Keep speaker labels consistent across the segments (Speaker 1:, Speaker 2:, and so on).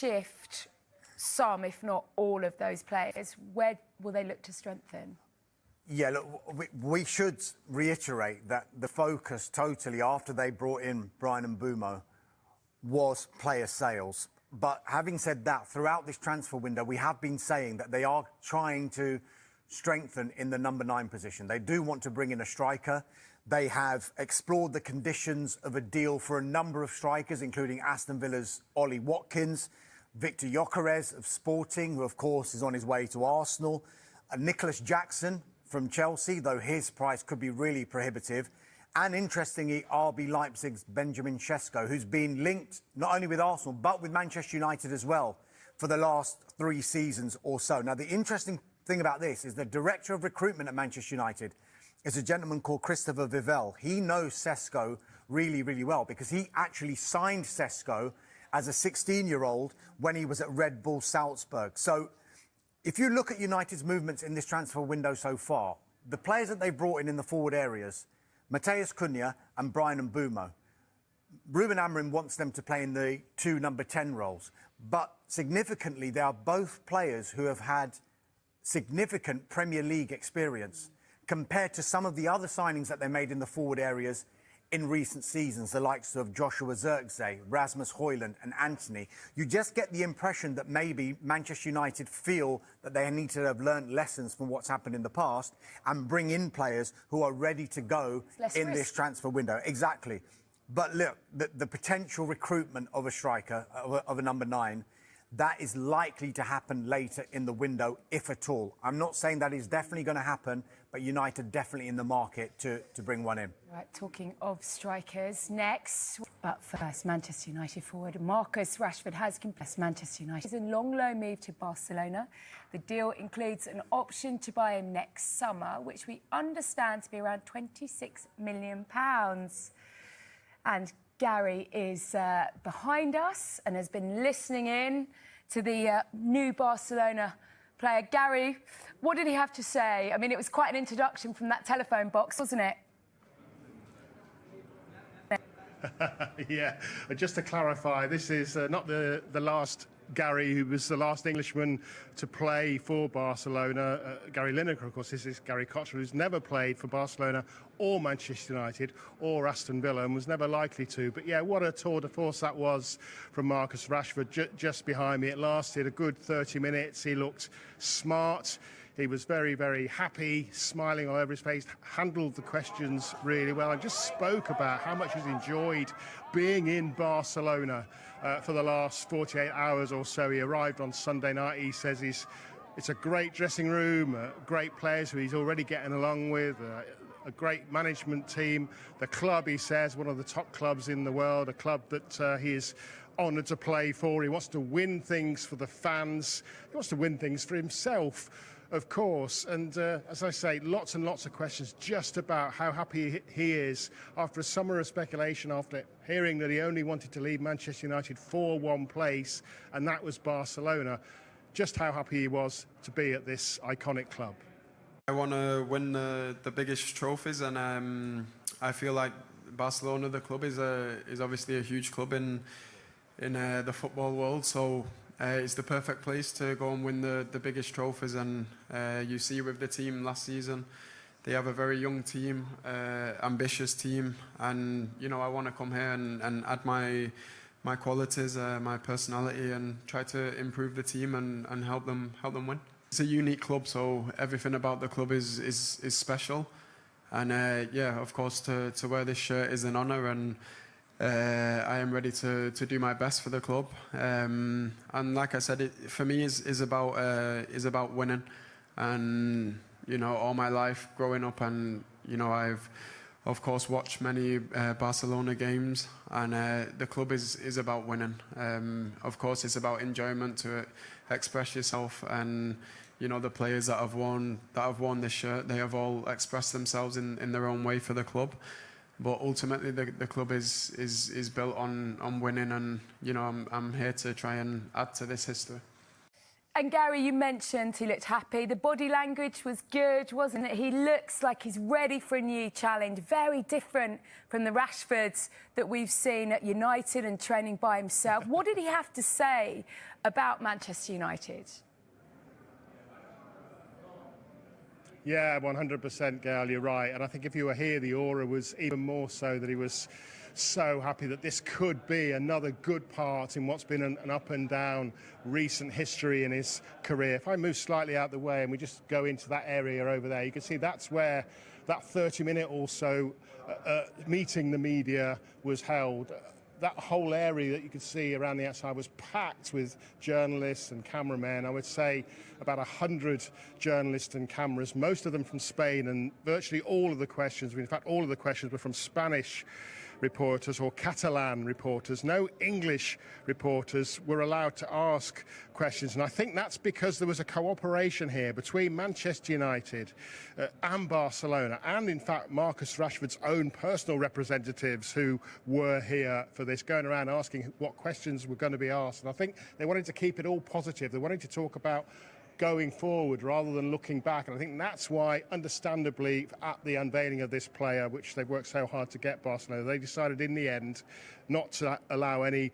Speaker 1: shift some, if not all, of those players, where will they look to strengthen?
Speaker 2: Yeah, look, we should reiterate that the focus totally after they brought in Bryan Mbeumo was player sales. But having said that, throughout this transfer window, we have been saying that they are trying to strengthen in the number 9 position. They do want to bring in a striker. They have explored the conditions of a deal for a number of strikers, including Aston Villa's Ollie Watkins, Victor Gyökeres of Sporting, who of course is on his way to Arsenal, Nicholas Jackson from Chelsea, though his price could be really prohibitive. And interestingly, RB Leipzig's Benjamin Sesko, who's been linked not only with Arsenal, but with Manchester United as well for the last 3 seasons or so. Now, the interesting thing about this is the director of recruitment at Manchester United is a gentleman called Christopher Vivell. He knows Sesko really, really well because he actually signed Sesko as a 16-year-old when he was at Red Bull Salzburg. So if you look at United's movements in this transfer window so far, the players that they brought in the forward areas, Matheus Cunha and Bryan Mbeumo. Ruben Amorim wants them to play in the 2 number 10 roles. But significantly, they are both players who have had significant Premier League experience compared to some of the other signings that they made in the forward areas in recent seasons, the likes of Joshua Zirkzee, Rasmus Højlund and Anthony. You just get the impression that maybe Manchester United feel that they need to have learned lessons from what's happened in the past and bring in players who are ready to go in this transfer window. Exactly. But look, the potential recruitment of a striker, of a number 9, that is likely to happen later in the window, if at all. I'm not saying that is definitely going to happen, but United definitely in the market to bring one in.
Speaker 1: Right, talking of strikers, next. But first, Manchester United forward Marcus Rashford has confessed Manchester United. It's a long loan move to Barcelona. The deal includes an option to buy him next summer, which we understand to be around £26 million. And Gary is behind us and has been listening in to the new Barcelona player. Gary, what did he have to say? I mean, it was quite an introduction from that telephone box, wasn't it?
Speaker 3: Yeah, just to clarify, this is not the last Gary, who was the last Englishman to play for Barcelona. Gary Lineker, of course. This is Gary Cottrell, who's never played for Barcelona or Manchester United or Aston Villa and was never likely to. But yeah, what a tour de force that was from Marcus Rashford. Just behind me, it lasted a good 30 minutes. He looked smart. He was very, very happy, smiling all over his face, handled the questions really well and just spoke about how much he's enjoyed being in Barcelona for the last 48 hours or so. He arrived on Sunday night. He says it's a great dressing room, great players who he's already getting along with, a great management team. The club, he says, one of the top clubs in the world, a club that he is honoured to play for. He wants to win things for the fans. He wants to win things for himself, of course. And as I say, lots and lots of questions just about how happy he is after a summer of speculation, after hearing that he only wanted to leave Manchester United for one place, and that was Barcelona. Just how happy he was to be at this iconic club.
Speaker 4: I want to win the biggest trophies, and I feel like Barcelona, the club, is obviously a huge club in the football world. So it's the perfect place to go and win the biggest trophies. And you see with the team last season, they have a very young team, ambitious team, and I want to come here and add my qualities, my personality, and try to improve the team and help them win. It's a unique club, so everything about the club is special. And yeah, of course, to wear this shirt is an honour, and I am ready to do my best for the club. And like I said, it for me is about winning. And all my life growing up, and I've of course watched many Barcelona games, and the club is about winning. Of course, it's about enjoyment, to express yourself, and the players that have worn this shirt, they have all expressed themselves in their own way for the club. But ultimately, the club is built on winning, and I'm here to try and add to this history.
Speaker 1: And Gary, you mentioned he looked happy. The body language was good, wasn't it? He looks like he's ready for a new challenge. Very different from the Rashfords that we've seen at United and training by himself. What did he have to say about Manchester United?
Speaker 3: Yeah, 100%, Gail, you're right. And I think if you were here, the aura was even more so that he was so happy that this could be another good part in what's been an up and down recent history in his career. If I move slightly out the way and we just go into that area over there, you can see that's where that 30-minute or so meeting the media was held. That whole area that you could see around the outside was packed with journalists and cameramen. I would say about 100 journalists and cameras, most of them from Spain, and virtually all of the questions, in fact, all of the questions were from Spanish reporters or Catalan reporters. No English reporters were allowed to ask questions, and I think that's because there was a cooperation here between Manchester United and Barcelona, and in fact Marcus Rashford's own personal representatives who were here for this, going around asking what questions were going to be asked. And I think they wanted to keep it all positive. They wanted to talk about going forward rather than looking back. And I think that's why, understandably, at the unveiling of this player, which they've worked so hard to get, Barcelona, they decided in the end not to allow any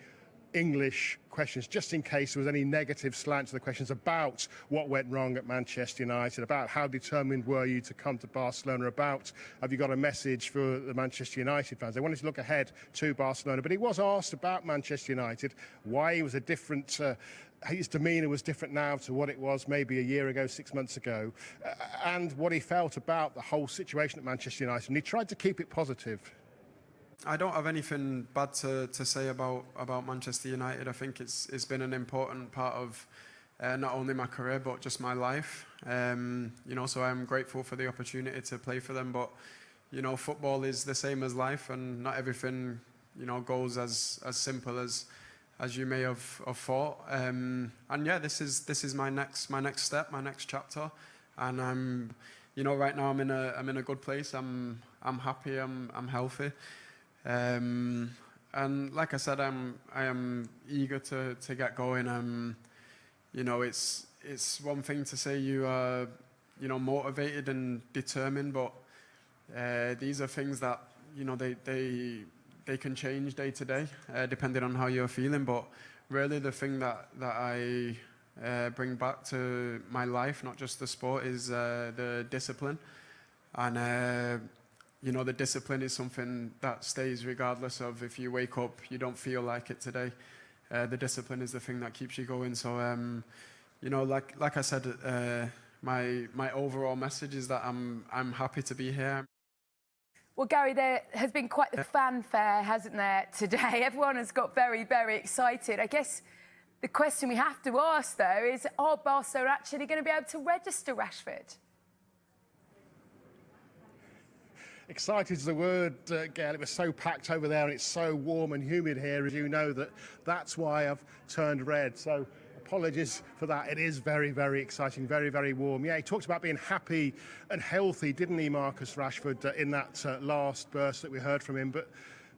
Speaker 3: English questions, just in case there was any negative slant to the questions about what went wrong at Manchester United, about how determined were you to come to Barcelona, about have you got a message for the Manchester United fans. They wanted to look ahead to Barcelona, but he was asked about Manchester United, why he was a different his demeanour was different now to what it was maybe a year ago, 6 months ago, and what he felt about the whole situation at Manchester United, and he tried to keep it positive.
Speaker 4: I don't have anything bad to say about Manchester United. I think it's been an important part of not only my career but just my life. So I'm grateful for the opportunity to play for them. But football is the same as life, and not everything goes as simple as you may have thought. And yeah, this is my next step, my next chapter. And I'm right now I'm in a good place. I'm happy. I'm healthy. And like I said, I am eager to get going. It's one thing to say you are motivated and determined, but these are things that they can change day to day depending on how you're feeling. But really, the thing that I bring back to my life, not just the sport, is the discipline. And the discipline is something that stays regardless of if you wake up, you don't feel like it today. The discipline is the thing that keeps you going. So, like I said, my overall message is that I'm happy to be here.
Speaker 1: Well, Gary, there has been quite the fanfare, hasn't there, today? Everyone has got very, very excited. I guess the question we have to ask, though, is are Barcelona actually going to be able to register Rashford?
Speaker 3: Excited is the word, Gail. It was so packed over there and it's so warm and humid here, as you know, that's why I've turned red. So apologies for that. It is very, very exciting, very, very warm. Yeah, he talked about being happy and healthy, didn't he, Marcus Rashford, in that last burst that we heard from him. But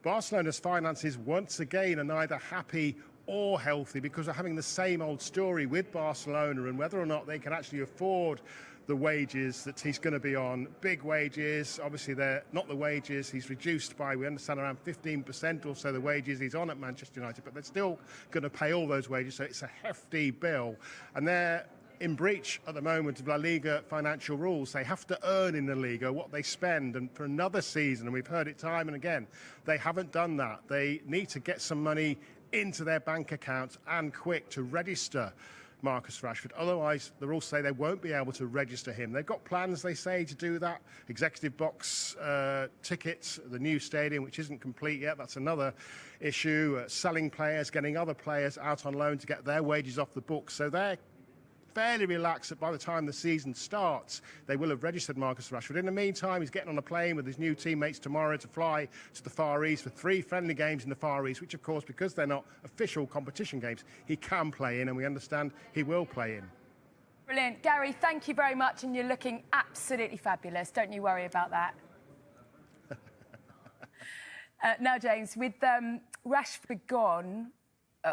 Speaker 3: Barcelona's finances, once again, are neither happy or healthy because they're having the same old story with Barcelona and whether or not they can actually afford the wages that he's going to be on. Big wages, obviously they're not the wages he's reduced by, we understand, around 15% or so the wages he's on at Manchester United, but they're still going to pay all those wages, so it's a hefty bill. And they're in breach at the moment of La Liga financial rules. They have to earn in the Liga what they spend, and for another season, and we've heard it time and again, they haven't done that. They need to get some money into their bank accounts and quick to register Marcus Rashford. Otherwise, the rules say they won't be able to register him. They've got plans, they say, to do that. Executive box tickets, the new stadium, which isn't complete yet. That's another issue. Selling players, getting other players out on loan to get their wages off the books. So they're fairly relaxed that by the time the season starts, they will have registered Marcus Rashford. In the meantime, he's getting on a plane with his new teammates tomorrow to fly to the Far East for 3 friendly games in the Far East, which, of course, because they're not official competition games, he can play in, and we understand he will play in.
Speaker 1: Brilliant. Gary, thank you very much, and you're looking absolutely fabulous. Don't you worry about that. Now, James, with Rashford gone,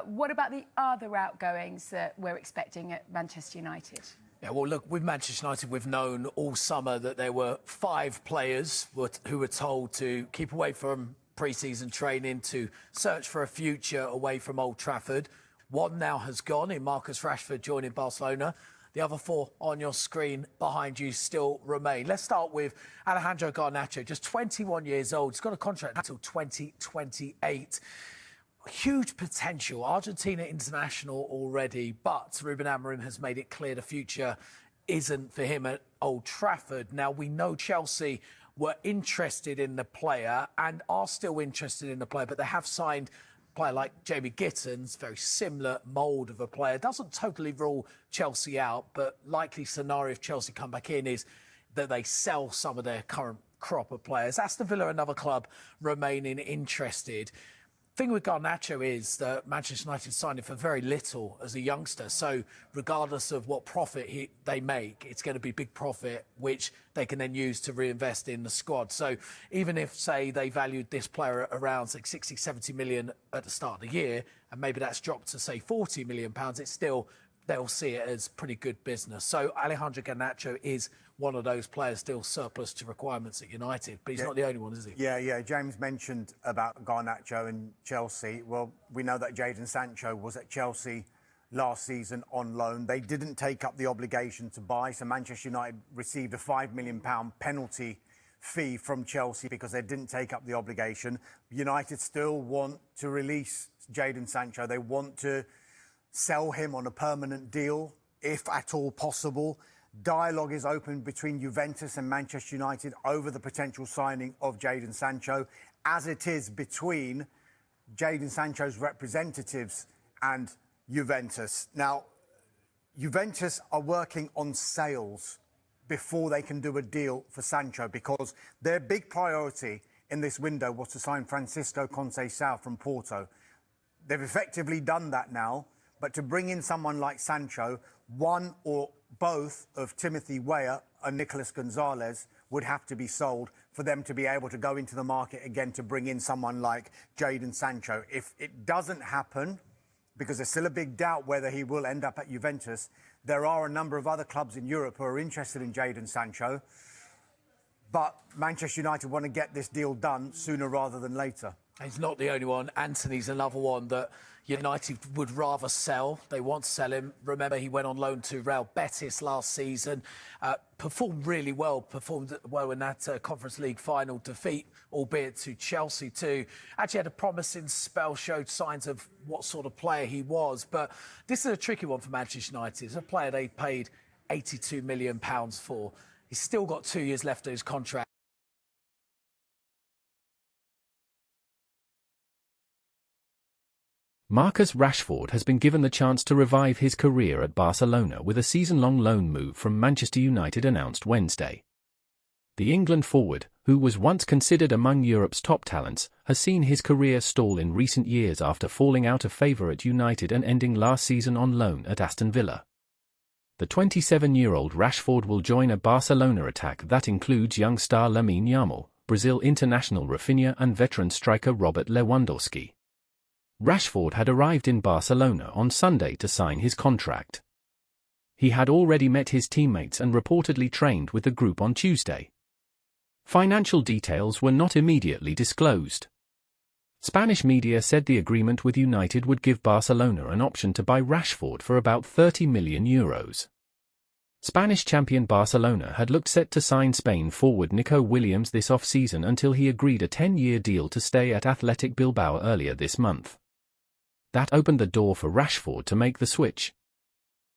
Speaker 1: What about the other outgoings that we're expecting at Manchester United?
Speaker 5: Yeah, well, look, with Manchester United, we've known all summer that there were 5 players who were told to keep away from pre-season training, to search for a future away from Old Trafford. 1 now has gone in Marcus Rashford joining Barcelona. The other 4 on your screen behind you still remain. Let's start with Alejandro Garnacho, just 21 years old. He's got a contract until 2028. Huge potential. Argentina international already, but Ruben Amorim has made it clear the future isn't for him at Old Trafford. Now, we know Chelsea were interested in the player and are still interested in the player, but they have signed a player like Jamie Gittins, very similar mould of a player. Doesn't totally rule Chelsea out, but likely scenario if Chelsea come back in is that they sell some of their current crop of players. Aston Villa, another club, remaining interested. Thing with Garnacho is that Manchester United signed him for very little as a youngster. So regardless of what profit they make, it's going to be big profit, which they can then use to reinvest in the squad. So even if, say, they valued this player around like 60, 70 million at the start of the year, and maybe that's dropped to, say, 40 million pounds, it's still, they'll see it as pretty good business. So Alejandro Garnacho is one of those players still surplus to requirements at United, but he's not the only one, is he?
Speaker 2: Yeah. James mentioned about Garnacho and Chelsea. Well, we know that Jadon Sancho was at Chelsea last season on loan. They didn't take up the obligation to buy, so Manchester United received a £5 million penalty fee from Chelsea because they didn't take up the obligation. United still want to release Jadon Sancho. They want to sell him on a permanent deal, if at all possible. Dialogue is open between Juventus and Manchester United over the potential signing of Jadon Sancho, as it is between Jadon Sancho's representatives and Juventus. Now, Juventus are working on sales before they can do a deal for Sancho, because their big priority in this window was to sign Francisco Conceição from Porto. They've effectively done that now, but to bring in someone like Sancho, one or both of Timothy Weah and Nicolas Gonzalez would have to be sold for them to be able to go into the market again to bring in someone like Jadon Sancho. If it doesn't happen, because there's still a big doubt whether he will end up at Juventus, there are a number of other clubs in Europe who are interested in Jadon Sancho. But Manchester United want to get this deal done sooner rather than later.
Speaker 5: He's not the only one. Anthony's another one that United would rather sell. They want to sell him. Remember, he went on loan to Real Betis last season. Performed really well. Performed well in that Conference League final defeat, albeit to Chelsea too. Actually had a promising spell, showed signs of what sort of player he was. But this is a tricky one for Manchester United. It's a player they paid £82 million for. He's still got 2 years left of his contract.
Speaker 6: Marcus Rashford has been given the chance to revive his career at Barcelona with a season-long loan move from Manchester United announced Wednesday. The England forward, who was once considered among Europe's top talents, has seen his career stall in recent years after falling out of favour at United and ending last season on loan at Aston Villa. The 27-year-old Rashford will join a Barcelona attack that includes young star Lamine Yamal, Brazil international Rafinha and veteran striker Robert Lewandowski. Rashford had arrived in Barcelona on Sunday to sign his contract. He had already met his teammates and reportedly trained with the group on Tuesday. Financial details were not immediately disclosed. Spanish media said the agreement with United would give Barcelona an option to buy Rashford for about €30 million. Spanish champion Barcelona had looked set to sign Spain forward Nico Williams this off-season until he agreed a 10-year deal to stay at Athletic Bilbao earlier this month. That opened the door for Rashford to make the switch.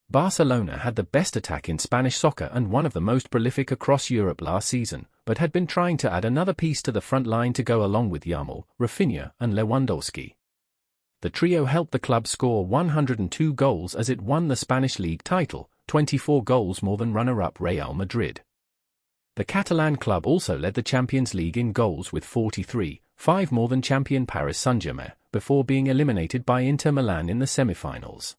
Speaker 6: Barcelona had the best attack in Spanish soccer and one of the most prolific across Europe last season, but had been trying to add another piece to the front line to go along with Yamal, Rafinha and Lewandowski. The trio helped the club score 102 goals as it won the Spanish league title, 24 goals more than runner-up Real Madrid. The Catalan club also led the Champions League in goals with 43, 5 more than champion Paris Saint-Germain, before being eliminated by Inter Milan in the semi-finals.